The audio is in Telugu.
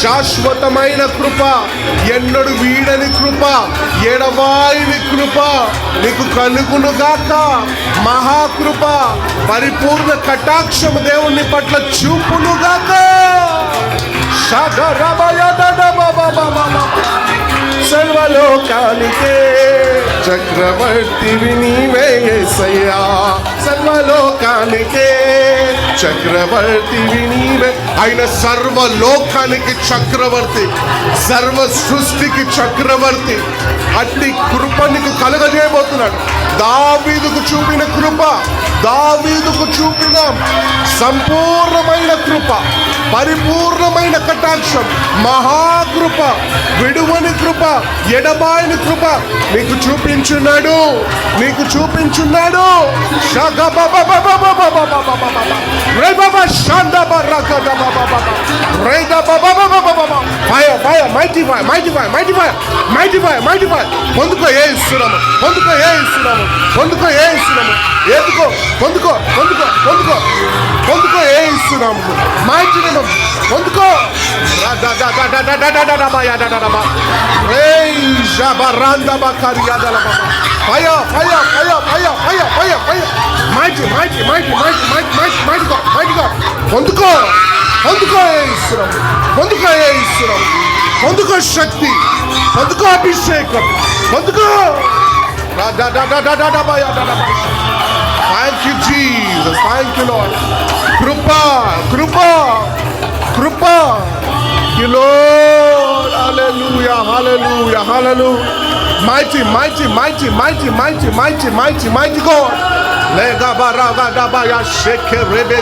శాశ్వతమైన కృప, ఎన్నడు వీడని కృప, ఎడబాయిని కృప నీకు కలుగునుగాక. మహాకృప, పరిపూర్ణ కటాక్షము దేవుని పట్ల చూపునుగాక. సర్వలోకానికే చక్రవర్తివి నీవే యేసయ్యా, సర్వలోకానికే చక్రవర్తివి నీవే. ఆయన సర్వలోకానికి చక్రవర్తి, సర్వ సృష్టికి చక్రవర్తి. అట్టి కృప నీకు కలగజేయబోతున్నాడు. దావీదుకు చూపిన కృప, దావీదుకు చూపిన సంపూర్ణమైన కృప, పరిపూర్ణమైన కటాక్షం, మహాకృప, విడువని కృప, ఎడబాయిని కృప నీకు చూపించున్నాడు, నీకు చూపించున్నాడు. పొందుకో ఏ ఇస్తున్నాము, పొందుకో ఏ ఇస్తున్నాము, పొందుకో ఏ ఇస్తున్నాము, ఏదుకో పొందుకో, పొందుకో, పొందుకో, పొందుకో ఏ ఇస్తున్నాము, మాయిన పొందుకో. పొందుకో, పొందుకో ఏ ఇస్తున్నాము, పొందుకో ఏ ఇస్తున్నాము, పొందుకో శక్తి, పొందుకో అభిషేకం, పొందుకో. Thank you, Jesus. Thank you, Lord. Krupa, Krupa, Krupa. Thank you, Lord. Hallelujah, hallelujah, hallelujah. Mighty, mighty, mighty, mighty, mighty, mighty, mighty, mighty God. Lega baraga dabaya sheke rebe.